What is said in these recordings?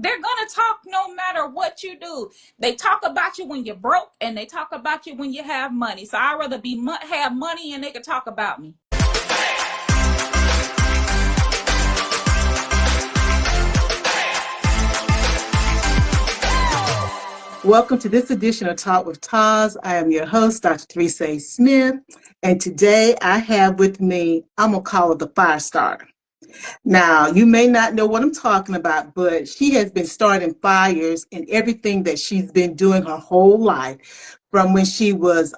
They're gonna talk no matter what you do. They talk about you when you're broke, and they talk about you when you have money. So I'd rather have money and they can talk about me. Welcome to this edition of Talk with TAS. I am your host, Dr. Teresa Smith, and today I have with me, I'm going to call her the fire starter. Now, you may not know what I'm talking about, but she has been starting fires in everything that she's been doing her whole life, from when she was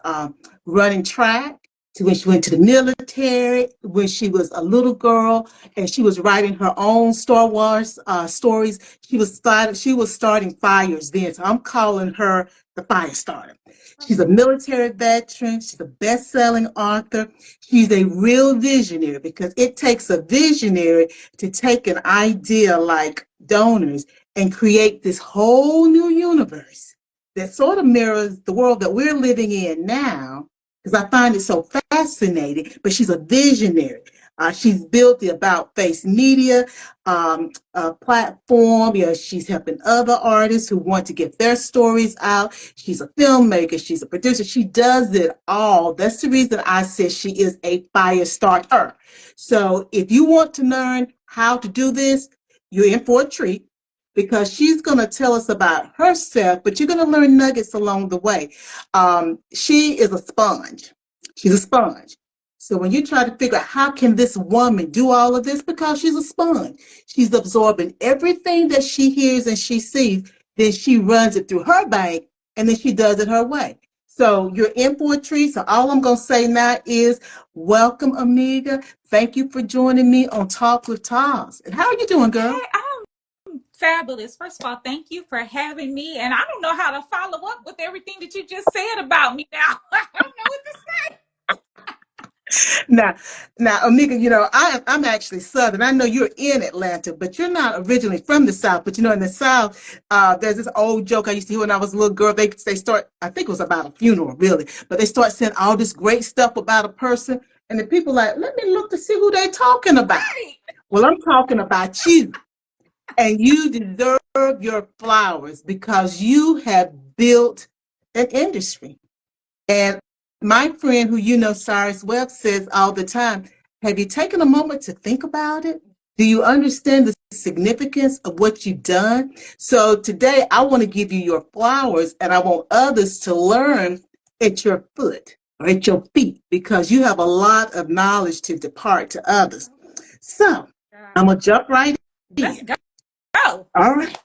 running track to when she went to the military, when she was a little girl and she was writing her own Star Wars stories. She was starting fires then. So I'm calling her the fire starter. She's a military veteran. She's a best-selling author. She's a real visionary, because it takes a visionary to take an idea like donors and create this whole new universe that sort of mirrors the world that we're living in now, because I find it so fascinating. But she's a visionary. She's built the AboutFace Media platform. She's helping other artists who want to get their stories out. She's a filmmaker. She's a producer. She does it all. That's the reason I said she is a fire starter. So if you want to learn how to do this, you're in for a treat, because she's going to tell us about herself, but you're going to learn nuggets along the way. She is a sponge. She's a sponge. So when you try to figure out how can this woman do all of this, because she's a sponge, she's absorbing everything that she hears and she sees, then she runs it through her bank, and then she does it her way. So you're in for a treat. So all I'm going to say now is welcome, Omegia. Thank you for joining me on Talk with TAS. And how are you doing, girl? Hey, I'm fabulous. First of all, thank you for having me. And I don't know how to follow up with everything that you just said about me now. I don't know what to say. Now, Omegia, I'm actually Southern. I know you're in Atlanta, but you're not originally from the South. But, in the South, there's this old joke I used to hear when I was a little girl. They start, I think it was about a funeral, really, but they start saying all this great stuff about a person. And the people like, let me look to see who they're talking about. Right. Well, I'm talking about you. And you deserve your flowers, because you have built an industry. And my friend who Cyrus Webb, says all the time, have you taken a moment to think about it? Do you understand the significance of what you've done? So today I want to give you your flowers, and I want others to learn at your foot or at your feet, because you have a lot of knowledge to depart to others. So I'm going to jump right in. Let's go. All right.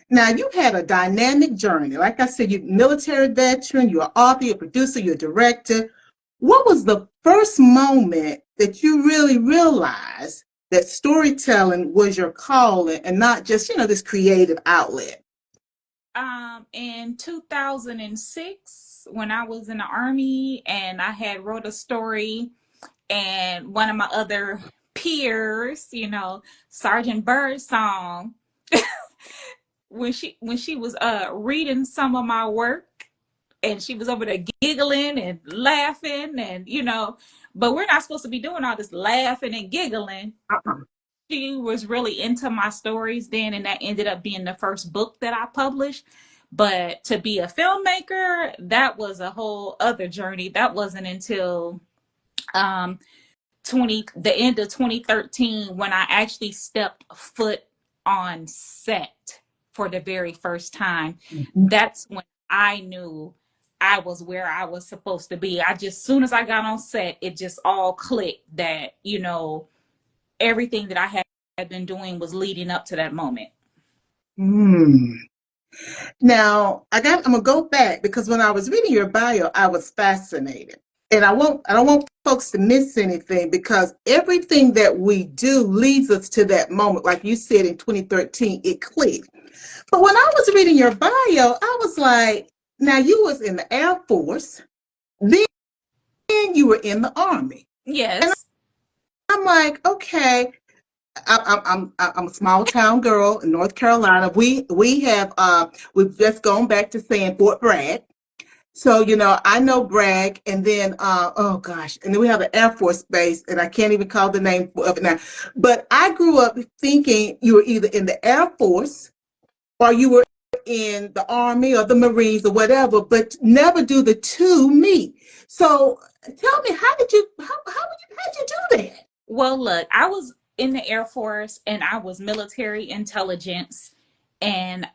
Now, you've had a dynamic journey. Like I said, you're a military veteran, you're an author, you're a producer, you're a director. What was the first moment that you really realized that storytelling was your calling and not just, this creative outlet? In 2006, when I was in the Army, and I had wrote a story, and one of my other peers, Sergeant Birdsong, when she was reading some of my work, and she was over there giggling and laughing, and but we're not supposed to be doing all this laughing and giggling. She was really into my stories then, and that ended up being the first book that I published. But to be a filmmaker, that was a whole other journey. That wasn't until the end of 2013 when I actually stepped foot on set for the very first time. Mm-hmm. That's when I knew I was where I was supposed to be. Soon as I got on set, it just all clicked that, everything that I had been doing was leading up to that moment. Now, I'm gonna go back, because when I was reading your bio, I was fascinated. And I don't want folks to miss anything, because everything that we do leads us to that moment. Like you said, in 2013, it clicked. But when I was reading your bio, I was like, now you was in the Air Force, then you were in the Army. Yes. And I'm like, okay, I'm a small town girl in North Carolina. We've just gone back to saying Fort Bragg. So, I know Bragg, and then, and then we have an Air Force base, and I can't even call the name of it now. But I grew up thinking you were either in the Air Force or you were in the Army or the Marines or whatever, but never do the two meet. So tell me, how'd you do that? Well, look, I was in the Air Force and I was military intelligence and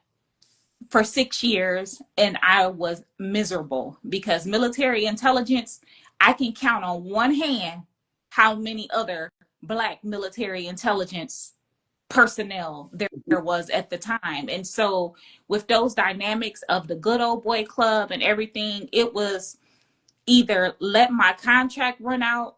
for 6 years, and I was miserable because military intelligence, I can count on one hand how many other Black military intelligence personnel there was at the time. And so with those dynamics of the good old boy club and everything, it was either let my contract run out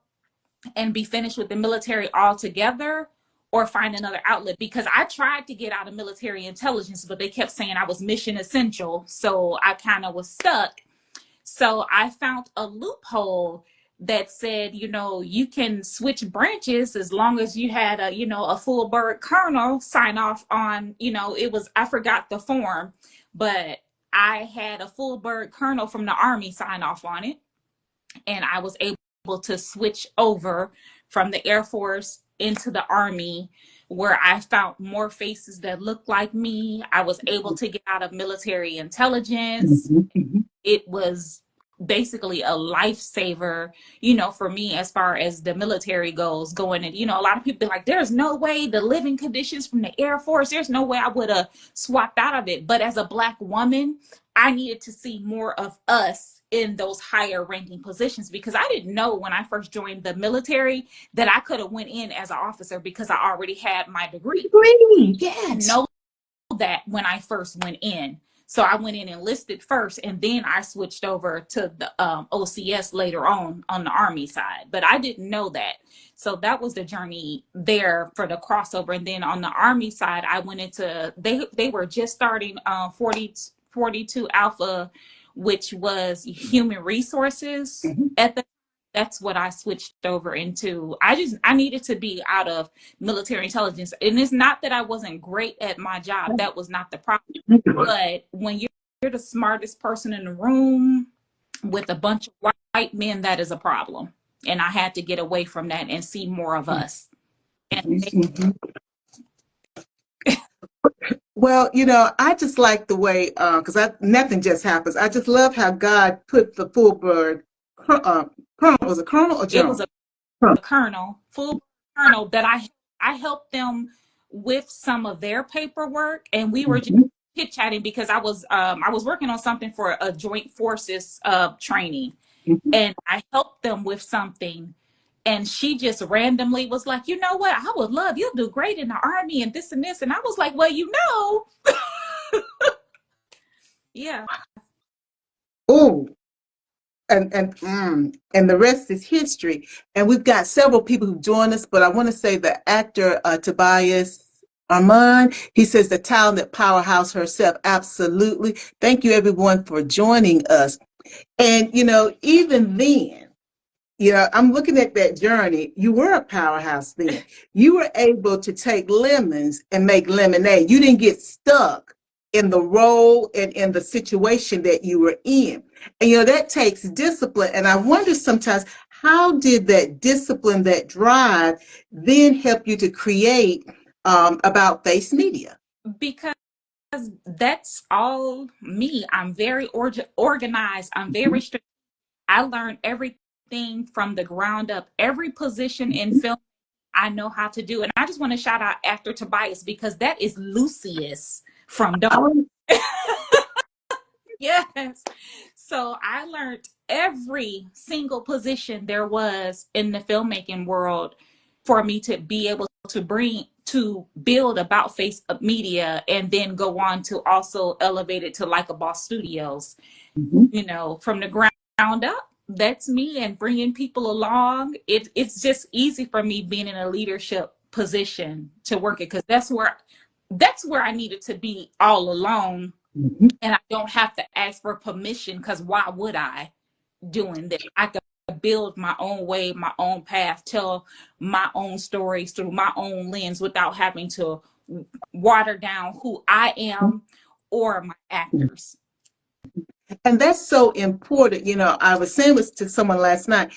and be finished with the military altogether or find another outlet, because I tried to get out of military intelligence, but they kept saying I was mission essential. So I kind of was stuck. So I found a loophole that said, you can switch branches as long as you had a full bird colonel sign off on, I forgot the form, but I had a full bird colonel from the Army sign off on it. And I was able to switch over from the Air Force into the Army, where I found more faces that looked like me. I was able to get out of military intelligence. Mhm, mhm. It was basically a lifesaver, for me, as far as the military goes, going. And, a lot of people be like, there's no way the living conditions from the Air Force, there's no way I would have swapped out of it. But as a Black woman, I needed to see more of us in those higher ranking positions, because I didn't know when I first joined the military that I could have went in as an officer because I already had my degree. Agree. I didn't Yes. know that when I first went in. So I went in enlisted first, and then I switched over to the OCS later on the Army side. But I didn't know that. So that was the journey there for the crossover. And then on the Army side, I went into, they were just starting 42 Alpha, which was human resources Mhm. at the. That's what I switched over into. I needed to be out of military intelligence. And it's not that I wasn't great at my job. That was not the problem. But when you're the smartest person in the room with a bunch of white men, that is a problem. And I had to get away from that and see more of us. And Mhm. Well, I just like the way, because nothing just happens. I just love how God put the full bird, colonel, was it colonel or it was general? a colonel, full colonel, that I helped them with some of their paperwork, and we were just Mhm, chit chatting because I was working on something for a joint forces training, mhm. and I helped them with something. And she just randomly was like, you know what? I would love, you'll do great in the Army and this and this. And I was like, well, yeah. Oh, and the rest is history. And we've got several people who've joined us, but I want to say the actor Tobias Armand, he says the talented powerhouse herself. Absolutely. Thank you, everyone, for joining us. And, even then, I'm looking at that journey. You were a powerhouse then. You were able to take lemons and make lemonade. You didn't get stuck in the role and in the situation that you were in. And, that takes discipline. And I wonder sometimes, how did that discipline, that drive, then help you to create About Face Media? Because that's all me. I'm very organized. I'm very strict. I learned everything from the ground up. Every position in film I know how to do. And I just want to shout out actor Tobias, because that is Lucius from Dark. Oh, Yes. So I learned every single position there was in the filmmaking world for me to be able to build About Face Media, and then go on to also elevate it to Like a Boss Studios, mhm. from the ground up. That's me, and bringing people along. It's just easy for me being in a leadership position to work it, because that's where I needed to be all along, Mhm. and I don't have to ask for permission, because why would I, doing this? I could build my own way, my own path, tell my own stories through my own lens without having to water down who I am or my actors. And that's so important. I was saying this to someone last night.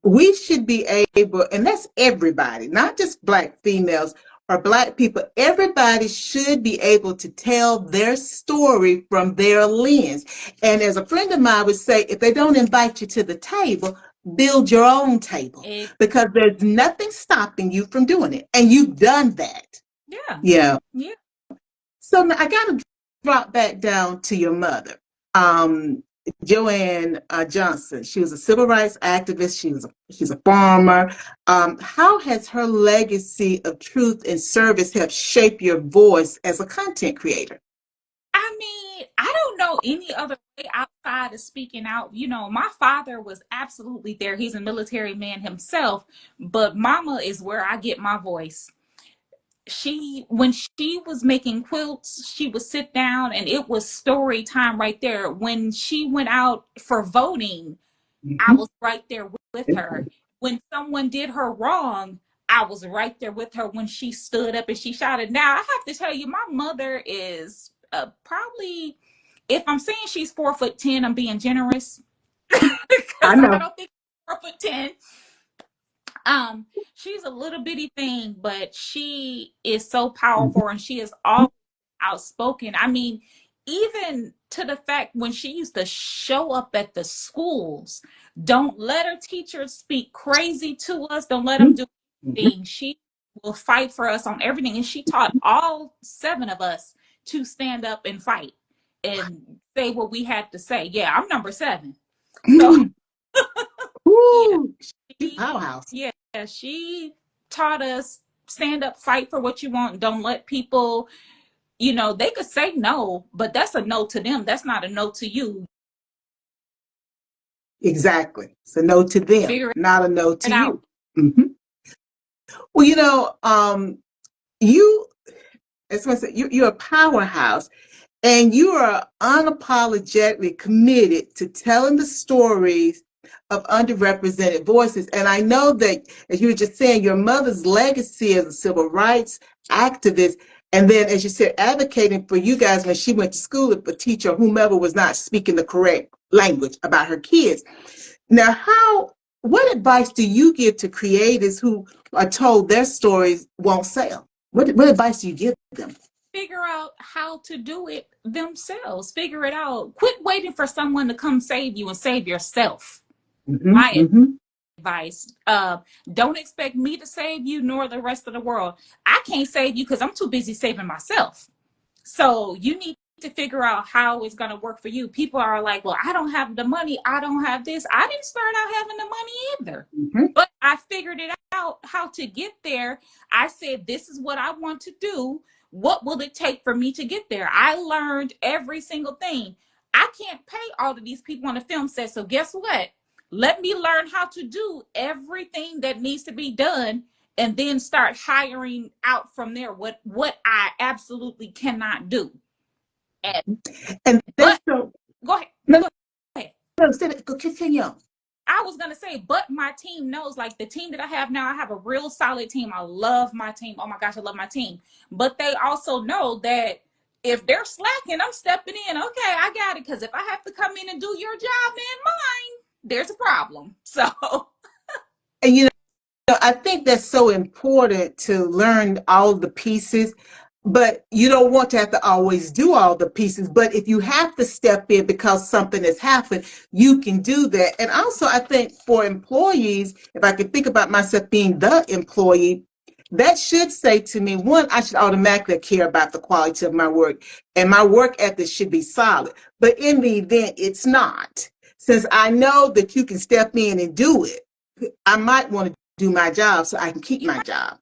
We should be able, and that's everybody, not just Black females or Black people, everybody should be able to tell their story from their lens. And as a friend of mine would say, if they don't invite you to the table, build your own table, It, because there's nothing stopping you from doing it. And you've done that. yeah, Yeah. yeah. So now I got to drop back down to your mother, um, Joanne Johnson. She was a civil rights activist. She's a farmer. How has her legacy of truth and service helped shape your voice as a content creator? I mean, I don't know any other way outside of speaking out. You know, my father was absolutely there. He's a military man himself, but mama is where I get my voice. When she was making quilts, she would sit down and it was story time right there. When she went out for voting, I Mhm. was right there with her. When someone did her wrong, I was right there with her when she stood up and she shouted. Now, I have to tell you, my mother is probably, if I'm saying she's 4'10", I'm being generous I because I know. don't think she's 4'10". She's a little bitty thing, but she is so Mhm. powerful and she is all outspoken. I mean, even to the fact when she used to show up at the schools, don't let her teachers speak crazy to us, don't let them do Mhm. anything. She will fight for us on everything. And she taught all 7 of us to stand up and fight and say what we had to say. Yeah, I'm number 7. So Mhm. yeah, Ooh, she's a she powerhouse. yeah, she taught us stand up, fight for what you want. Don't let people, they could say no, but that's a no to them. That's not a no to you. Exactly. It's a no to them, Figure not a no it to out. you. Hmm. Well, you, as I said, you're a powerhouse. And you are unapologetically committed to telling the stories of underrepresented voices. And I know that, as you were just saying, your mother's legacy as a civil rights activist, and then, as you said, advocating for you guys when she went to school if a teacher or whomever was not speaking the correct language about her kids. Now, what advice do you give to creators who are told their stories won't sell? What advice do you give them? Figure out how to do it themselves. Figure it out. Quit waiting for someone to come save you and save yourself. Hmm. My Hmm. advice. Don't expect me to save you nor the rest of the world. I can't save you because I'm too busy saving myself. So you need to figure out how it's going to work for you. People are like, well, I don't have the money. I don't have this. I didn't start out having the money either. Hmm. But I figured it out how to get there. I said, this is what I want to do. What will it take for me to get there? I learned every single thing. I can't pay all of these people on the film set. So guess what? Let me learn how to do everything that needs to be done and then start hiring out from there what I absolutely cannot do. And, And but that's so. go ahead. No, Go ahead. no, go continue. I was gonna say, but my team knows, like the team that I have now, I have a real solid team. I love my team. Oh my gosh, I love my team. But they also know that if they're slacking, I'm stepping in. Okay, I got it. Because if I have to come in and do your job and mine, there's a problem. So And I think that's so important to learn all the pieces, but you don't want to have to always do all the pieces. But if you have to step in because something has happened, you can do that. And also, I think for employees, if I could think about myself being the employee, that should say to me, one, I should automatically care about the quality of my work, and my work ethic should be solid. But in the event it's not, since I know that you can step in and do it, I might want to do my job so I can keep you my might job.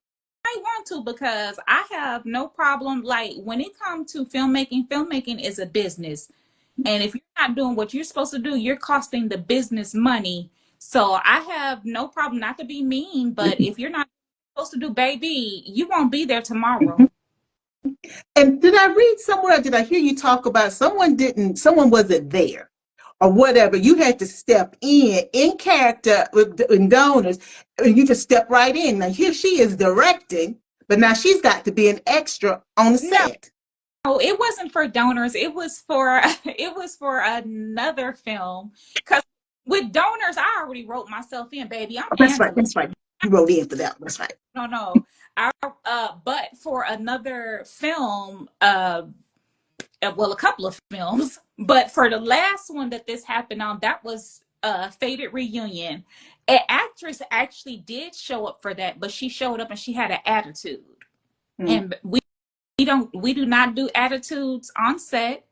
want to, because I have no problem. Like when it comes to filmmaking is a business. And if you're not doing what you're supposed to do, you're costing the business money. So I have no problem, not to be mean, but if you're not supposed to do, baby, you won't be there tomorrow. And did I read somewhere, did I hear you talk about someone wasn't there or whatever? You had to step in character in donors, and you just step right in. Now here she is directing, but now she's got to be an extra on the No, set. it wasn't for donors. It was for it was for another film. Because with donors, I already wrote myself in, baby. I'm Oh, that's right. Angela. That's right. You wrote in for that. That's right. No, no. I but for another film, well, a couple of films, but for the last one that this happened on, that was Faded Reunion. An actress actually did show up for that, but she showed up and she had an attitude. Mm-hmm. And we do not do attitudes on set.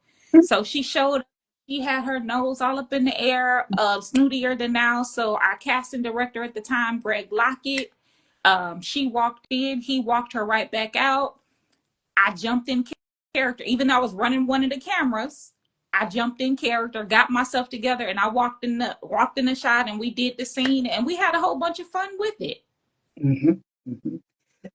So she showed up, she had her nose all up in the air, snootier than now. So our casting director at the time, Greg Lockett, she walked in, he walked her right back out. I jumped in character, even though I was running one of the cameras. I jumped in character, got myself together, and I walked in the shot, and we did the scene, and we had a whole bunch of fun with it. Mm-hmm. Mm-hmm.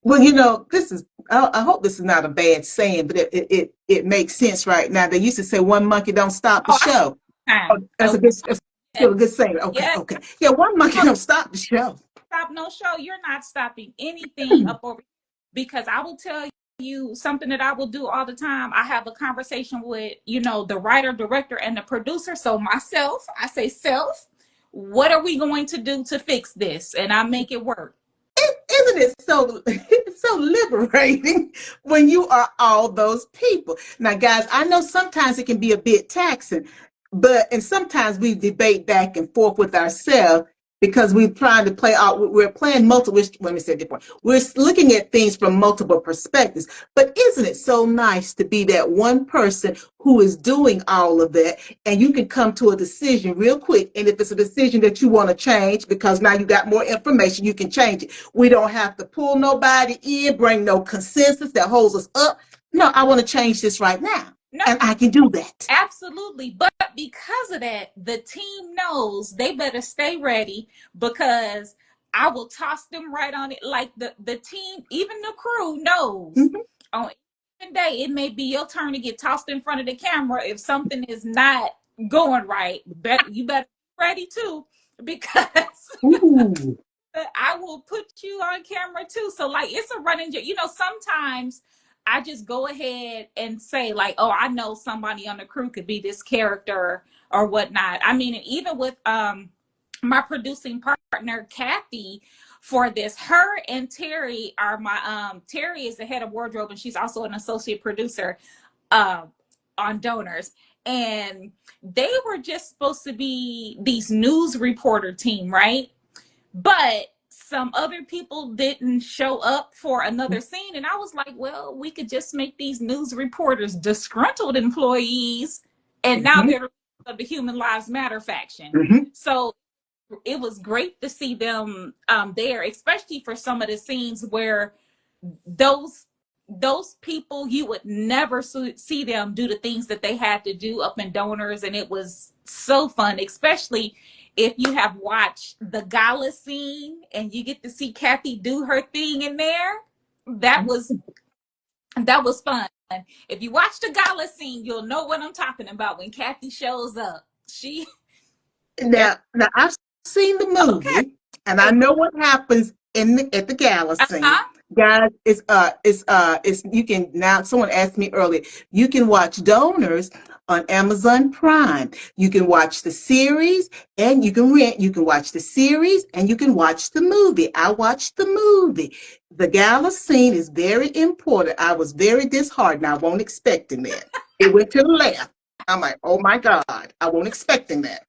Well, you know, this is, I hope this is not a bad saying, but it makes sense right now. They used to say one monkey don't stop the Oh, I show. Oh, time. that's a So good, that's still a good saying. Okay, yeah, okay. Yeah, one monkey no, don't stop the show. stop no show. You're not stopping anything up over, because I will tell you something that I will do all the time. I have a conversation with, the writer, director, and the producer. So myself, I say, self, what are we going to do to fix this? And I make it work. Isn't it so it's so liberating when you are all those people? Now, guys, I know sometimes it can be a bit taxing, and sometimes we debate back and forth with ourselves because we're trying to play out. We're playing multiple. Let me say it different. We're looking at things from multiple perspectives. But isn't it so nice to be that one person who is doing all of that, and you can come to a decision real quick? And if it's a decision that you want to change because now you got more information, you can change it. We don't have to pull nobody in, bring no consensus that holds us up. No, I want to change this right now. No, And I can do that. absolutely. But because of that, the team knows they better stay ready, because I will toss them right on it. Like the team, even the crew knows Mm-hmm. on any day, it may be your turn to get tossed in front of the camera if something is not going right. You better be ready too, because Ooh. I will put you on camera too. So like it's a running joke. Sometimes I just go ahead and say like, oh, I know somebody on the crew could be this character or whatnot. I mean, and even with my producing partner Kathy for this, her and Terry are my Terry is the head of wardrobe, and she's also an associate producer uh, on Donors. And they were just supposed to be these news reporter team, right? But some other people didn't show up for another scene. And I was like, well, we could just make these news reporters disgruntled employees. And now Mm-hmm. they're of the Human Lives Matter faction. Mm-hmm. So it was great to see them there, especially for some of the scenes where those those people, you would never see them do the things that they had to do up in Donors. And it was so fun, especially if you have watched the gala scene and you get to see Kathy do her thing in there. That was fun. If you watch the gala scene, you'll know what I'm talking about when Kathy shows up. She Now I've seen the Okay. movie, and I know what happens at the gala scene. Uh-huh. Guys, it's you can now. Someone asked me earlier. You can watch Donors on Amazon Prime. You can watch the series, and you can rent. You can watch the series, and you can watch the movie. I watched the movie. The gala scene is very important. I was very disheartened. I wasn't expecting that. It went to the left. I'm like, oh my God, I wasn't expecting that.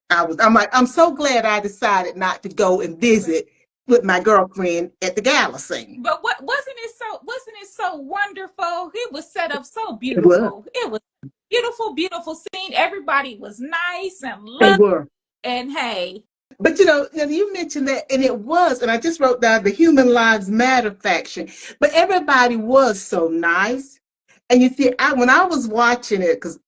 I'm like, I'm so glad I decided not to go and visit with my girlfriend at the gala scene. But what wasn't it so wonderful? It was set up so It was. beautiful. It was beautiful, beautiful scene. Everybody was nice and They loved. were. And hey, But you mentioned that, and it was, and I just wrote down the Human Lives Matter faction. But everybody was so nice. And you see, when I was watching it, because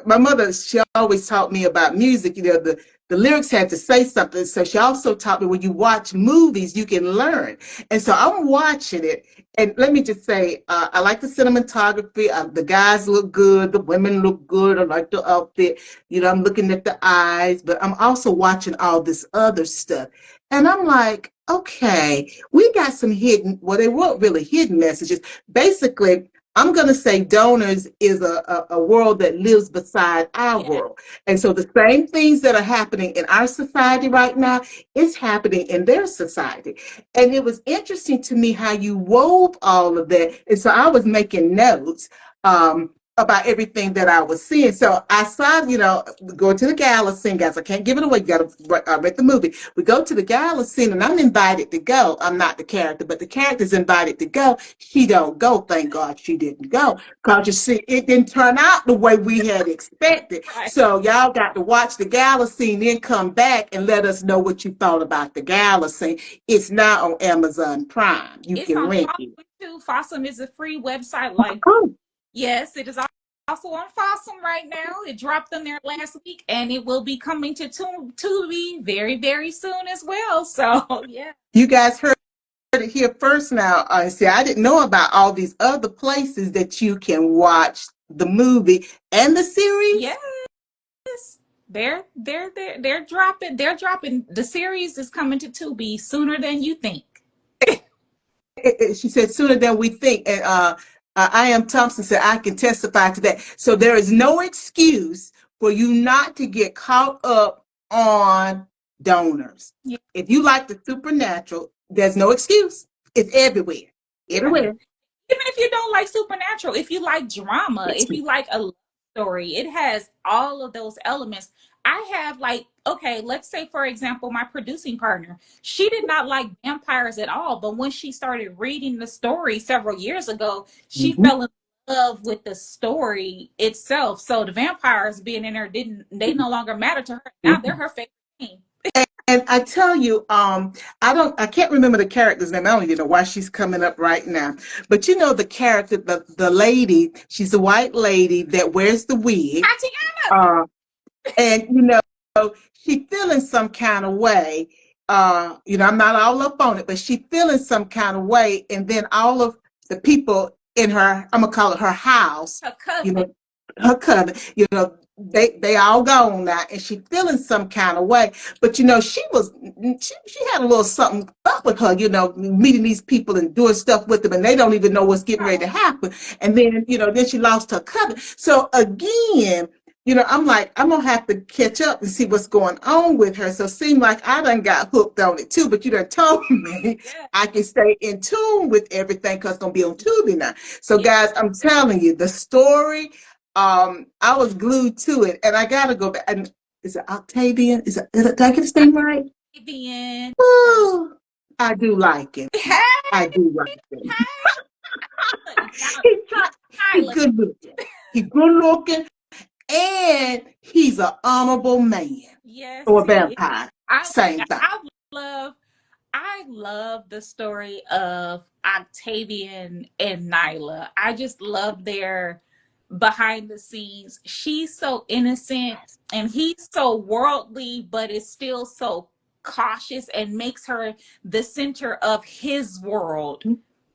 my mother, she always taught me about music. The lyrics had to say something. So she also taught me when you watch movies, you can learn. And so I'm watching it. And let me just say, I like the cinematography. The guys look good. The women look good. I like the outfit. I'm looking at the eyes, but I'm also watching all this other stuff. And I'm like, okay, we got some hidden, well, they weren't really hidden messages. Basically, I'm going to say donors is a world that lives beside our Yeah. world. And so the same things that are happening in our society right now is happening in their society. And it was interesting to me how you wove all of that. And so I was making notes about everything that I was seeing. So I saw, go to the gala scene, guys. I can't give it away. You got to read the movie. We go to the gala scene, and I'm invited to go. I'm not the character, but the character's invited to go. She don't go. Thank God she didn't go. Because you see, it didn't turn out the way we had expected. Right. So y'all got to watch the gala scene, then come back and let us know what you thought about the gala scene. It's now on Amazon Prime. You It's can on rent it. Fossum too. Fossum is a free website. Like, Oh, yes, it is also on Fossum right now. It dropped on there last week, and it will be coming to Tubi very, very soon as well. So, yeah. you guys heard it here first now. See, I didn't know about all these other places that you can watch the movie and the series. Yes. They're dropping. They're dropping. The series is coming to Tubi sooner than you think. She said sooner than we think. And I am Thompson said I can testify to that. So there is no excuse for you not to get caught up on donors. Yeah. If you like the supernatural, there's no excuse. It's everywhere. Yeah. Everywhere. Even if you don't like supernatural, if you like drama, if you like a love story, it has all of those elements. I have like, okay, let's say for example, my producing partner, she did not like vampires at all, but when she started reading the story several years ago, she Mhm. fell in love with the story itself. So the vampires being in there didn't they no longer matter to her. Now they're her favorite thing. And I tell you, I can't remember the character's name. I don't even know why she's coming up right now. But you know the character, the lady, she's a white lady that wears the wig. Tatiana. Uh, and she feeling some kind of way. I'm not all up on it, but she feeling some kind of way. And then all of the people in her, I'm gonna call it her house, Her you cousin. know, her cousin, they all gone now, and she feeling some kind of way. But she had a little something up with her, meeting these people and doing stuff with them, and they don't even know what's getting ready to happen. And then she lost her cousin. So again, I'm like, I'm gonna have to catch up and see what's going on with her. So it seemed like I done got hooked on it too, but you done told me Yeah. I can stay in tune with everything because it's gonna be on Tubi now. So Yeah. guys, I'm telling you, the story, I was glued to it, and I gotta go back. And is it Octavian? Did I get his name right? Octavian. Yes. Ooh, I do like him. I Hey, do like him. now, He's you trying, he's Nyla. good looking. He's good looking, and he's an honorable man Yes, or a he is. vampire. I Same thing. I love I love the story of Octavian and Nyla. I just love their behind the scenes. She's so innocent and he's so worldly, but is still so cautious and makes her the center of his world.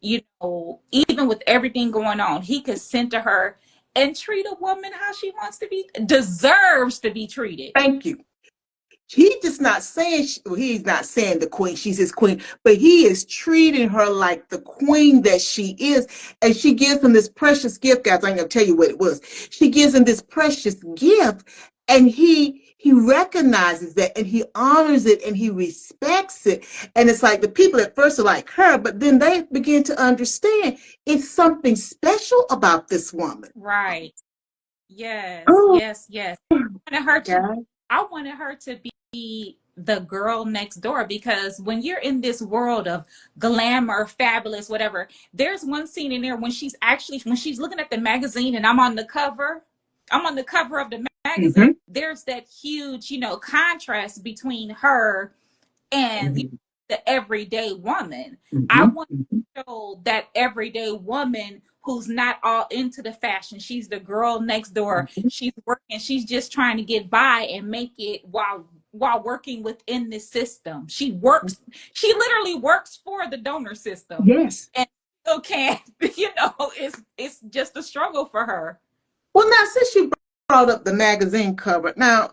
Even with everything going on, he could center her and treat a woman how she wants to be, deserves to be treated. Thank you. He's just not saying he's not saying the queen, she's his queen, but he is treating her like the queen that she is. And she gives him this precious gift, guys. I ain't gonna tell you what it was. She gives him this precious gift, and he recognizes that and he honors it and he respects it. And it's like the people at first are like her, but then they begin to understand it's something special about this woman. Right. Yes, Oh, yes, yes. I wanted her to God. I wanted her to be the girl next door because when you're in this world of glamour, fabulous, whatever, there's one scene in there when she's looking at the magazine and I'm on the cover of the magazine. Mm-hmm. There's that huge, contrast between her and Mm-hmm. the everyday woman. I Mm-hmm. want to show that everyday woman who's not all into the fashion. She's the girl next door. Mm-hmm. She's working. She's just trying to get by and make it while working within the system. She literally works for the donor system. Yes. And still can't, it's just a struggle for her. Well, now, since you brought up the magazine cover, now,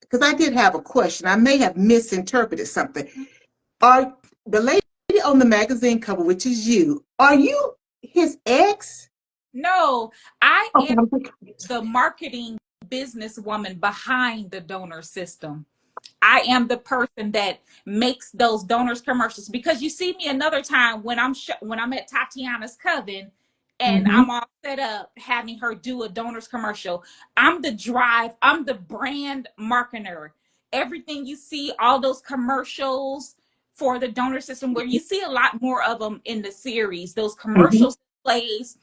because I did have a question, I may have misinterpreted something. Are the lady on the magazine cover, which is you, are you his ex? No, I Okay, am I'm thinking. the marketing businesswoman behind the donor system. I am the person that makes those donors commercials, because you see me another time when when I'm at Tatiana's coven and Hmm. I'm all set up having her do a donors commercial. I'm the drive, I'm the brand marketer. Everything you see, all those commercials for the donor system, where you see a lot more of them in the series, those Hmm. commercials plays,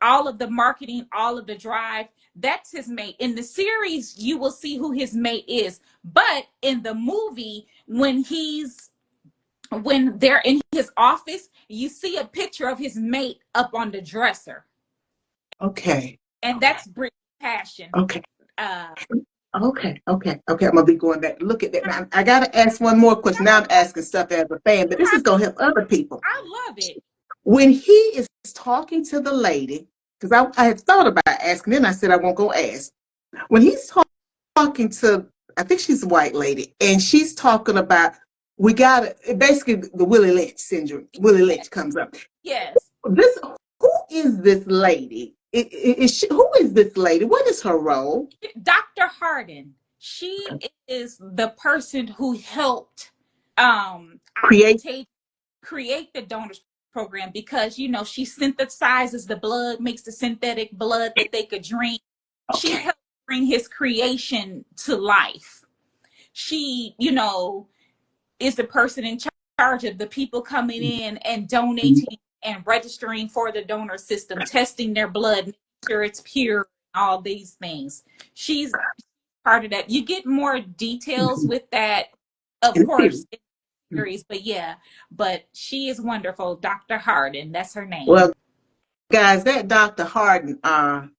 all of the marketing, all of the drive, that's his mate. In the series, you will see who his mate is. But in the movie, when they're in his office, you see a picture of his mate up on the dresser. Okay. And that's Britney's passion. Okay. Uh Okay. I'm gonna be going back. Look at that. Now I gotta ask one more question. Now I'm asking stuff as a fan, but this is gonna help other people. I love it. When he is talking to the lady, because I had thought about asking, then I said I won't go ask. When he's talking to, I think she's a white lady, and she's talking about we got to basically the Willie Lynch syndrome. Willie Yes, Lynch comes up. yes. This who is this lady? Who is this lady? What is her role? Dr. Harden, she is the person who helped Create. take create the donors program, because she synthesizes the blood, makes the synthetic blood that they could drink. She Okay. helped bring his creation to life. She is the person in charge of the people coming in and donating and registering for the donor system, testing their blood, making sure it's pure, all these things. She's part of that. You get more details with that, of In course, theory. in the series, but yeah, but she is wonderful. Dr. Harden, that's her name. Well, guys, that Dr. Harden, and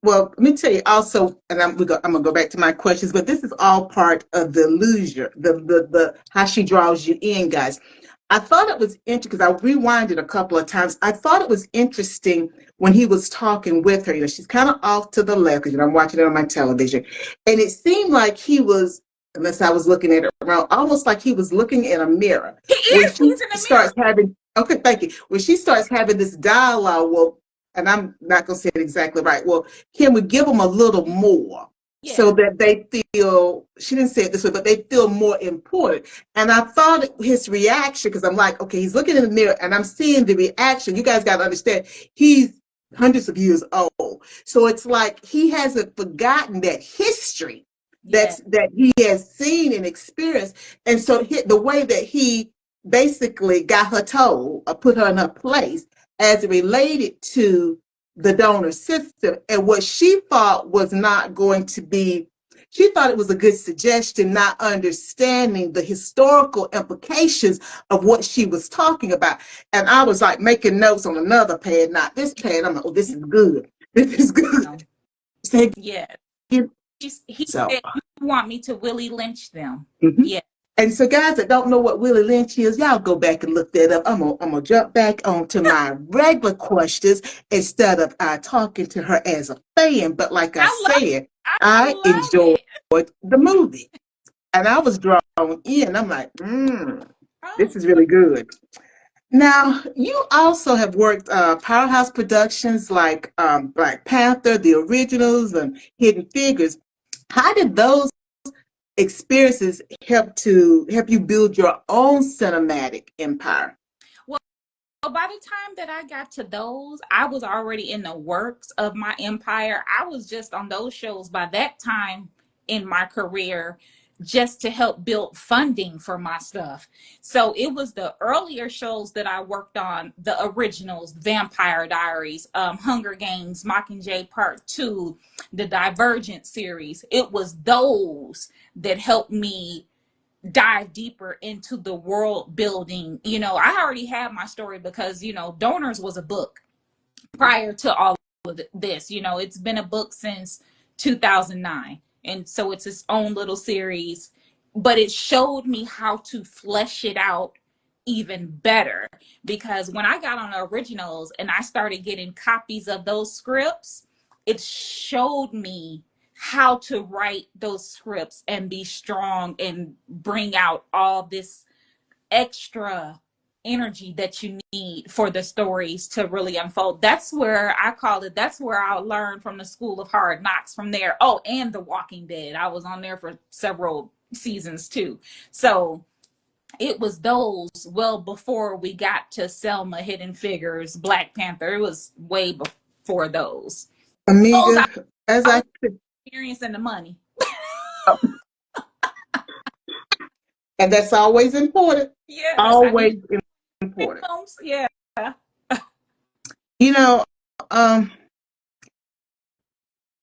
well, let me tell you also, and I'm gonna go back to my questions, but this is all part of the illusion, the how she draws you in, guys. I thought it was interesting because I rewinded a couple of times. I thought it was interesting when he was talking with her. She's kind of off to the left because I'm watching it on my television, and it seemed like he was, unless I was looking at it wrong, almost like he was looking in a mirror He when is. she He's in the starts mirror. having. Okay, thank you. When she starts having this dialogue, well, and I'm not going to say it exactly right. Well, can we give them a little more so Yeah. that they feel? She didn't say it this way, but they feel more important. And I thought his reaction, because I'm like, okay, he's looking in the mirror and I'm seeing the reaction. You guys got to understand, he's hundreds of years old. So it's like he hasn't forgotten that history Yeah. that he has seen and experienced. And so the way that he basically got her told or put her in her place as it related to the donor system and what she thought was not going to be, she thought it was a good suggestion, not understanding the historical implications of what she was talking about. And I was like making notes on another pad, not this pad. I'm like, oh, this is good. This is good. Say Yeah. again. He So, said, "You want me to Willie Lynch them?" mhm. Yeah. And so, guys that don't know what Willie Lynch is, y'all go back and look that up. I'm gonna jump back onto my regular questions instead of talking to her as a fan. But like I I love said, I I love enjoyed it. the movie, and I was drawn in. I'm like, Oh, this is really good. Now, you also have worked Powerhouse Productions like Black Panther, the originals, and Hidden Figures. How did those experiences help you build your own cinematic empire? well, by the time that I got to those, I was already in the works of my empire. I was just on those shows by that time in my career, just to help build funding for my stuff. So it was the earlier shows that I worked on, the originals, Vampire Diaries, Hunger Games, Mockingjay Part 2, the Divergent series. It was those that helped me dive deeper into the world building. I already had my story because, Donors was a book prior to all of this. It's been a book since 2009. And so it's its own little series, but it showed me how to flesh it out even better, because when I got on the originals and I started getting copies of those scripts, it showed me how to write those scripts and be strong and bring out all this extra energy that you need for the stories to really unfold. That's where I call it, that's where I learned from the School of Hard Knocks from there. Oh, and The Walking Dead. I was on there for several seasons too. So it was those well before we got to Selma, Hidden Figures, Black Panther. It was way before those. Those Amiga, as I I was experiencing the money. and that's always important. Yes, I Always needed important. films. Yeah. You know, um,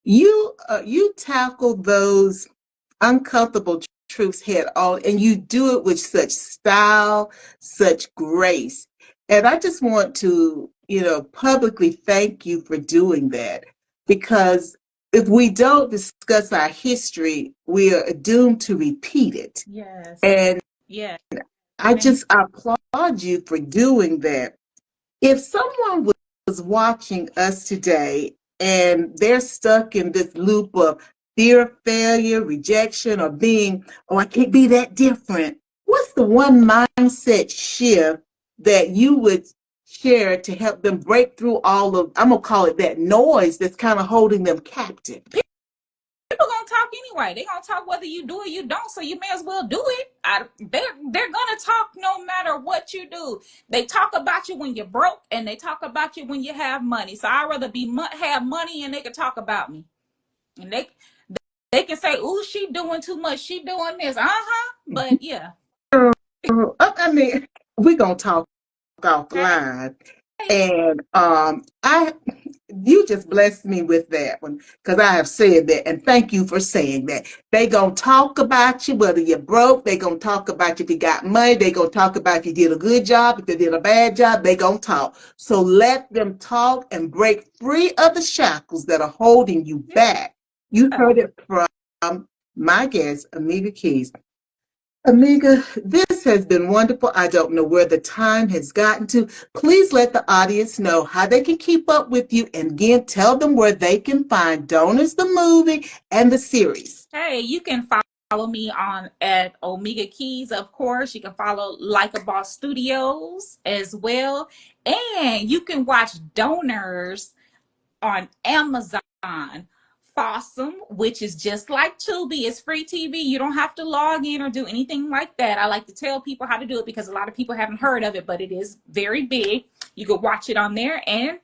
you tackle those uncomfortable truths head on, and you do it with such style, such grace. And I just want to, publicly thank you for doing that, because if we don't discuss our history, we are doomed to repeat it. Yes. And Yeah. I applaud you for doing that. If someone was watching us today and they're stuck in this loop of fear of failure, rejection, or being, oh, I can't be that different, what's the one mindset shift that you would share to help them break through all of, I'm going to call it that noise that's kind of holding them captive? People gonna talk anyway. They gonna talk whether you do or you don't. So you may as well do it. They're gonna talk no matter what you do. They talk about you when you're broke, and they talk about you when you have money. So I'd rather have money, and they can talk about me, and they can say, "Ooh, she doing too much. She doing this." But yeah. I mean, we're going to talk Hey, offline. And you just blessed me with that one, because I have said that, and thank you for saying that. They gonna talk about you whether you're broke. They gonna talk about you if you got money. They gonna talk about if you did a good job, if you did a bad job. They gonna talk. So let them talk and break free of the shackles that are holding you back. You yeah. heard it from my guest, Omegia Keeys. Amiga, this has been wonderful. I don't know where the time has gotten to. Please let the audience know how they can keep up with you, and again, tell them where they can find Donors the movie and the series. Hey, you can follow me on at Omegia Keys, of course. You can follow Like a Boss Studios as well. And you can watch Donors on Amazon. Fossum, which is just like Tubi, it's free TV. You don't have to log in or do anything like that. I like to tell people how to do it because a lot of people haven't heard of it, but it is very big. You can watch it on there, and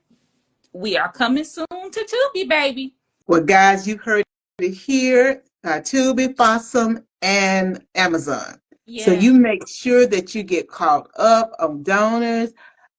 we are coming soon to Tubi, baby. Well, guys, you heard it here, Tubi, Fossum, and Amazon. So Yeah. you make sure that you get caught up on Donors.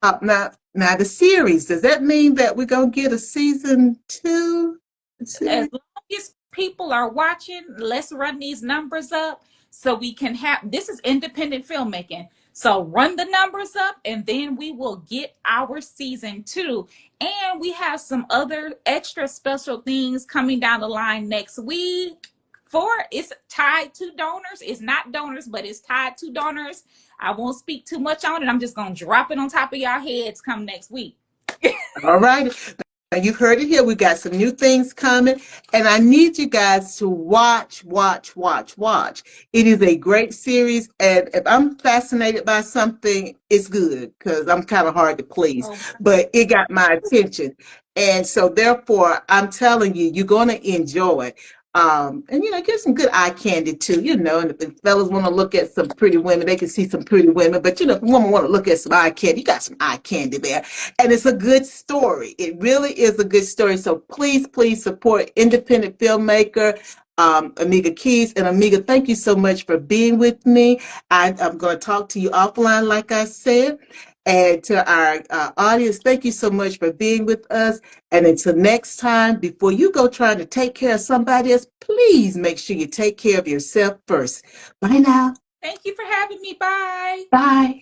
Now the series, does that mean that we're going to get a season two? As Series? long as people are watching, let's run these numbers up so we can have, this is independent filmmaking. So run the numbers up, and then we will get our season two. And we have some other extra special things coming down the line next week. For it's tied to Donors. It's not Donors, but it's tied to Donors. I won't speak too much on it. I'm just gonna drop it on top of y'all heads come next week. All right. Now you've heard it here. We got some new things coming, and I need you guys to watch, watch, watch, watch. It is a great series, and if I'm fascinated by something, it's good, because I'm kind of hard to please. Oh, But it got my attention, and so therefore, I'm telling you, you're going to enjoy it. And get some good eye candy too, and if the fellas want to look at some pretty women, they can see some pretty women. But if a woman want to look at some eye candy, you got some eye candy there. And it's a good story. It really is a good story. So please, please support independent filmmaker, Omegia Keeys. And Amiga, thank you so much for being with me. I'm going to talk to you offline, like I said. And to our audience, thank you so much for being with us. And until next time, before you go trying to take care of somebody else, please make sure you take care of yourself first. Bye now. thank you for having me. Bye. Bye.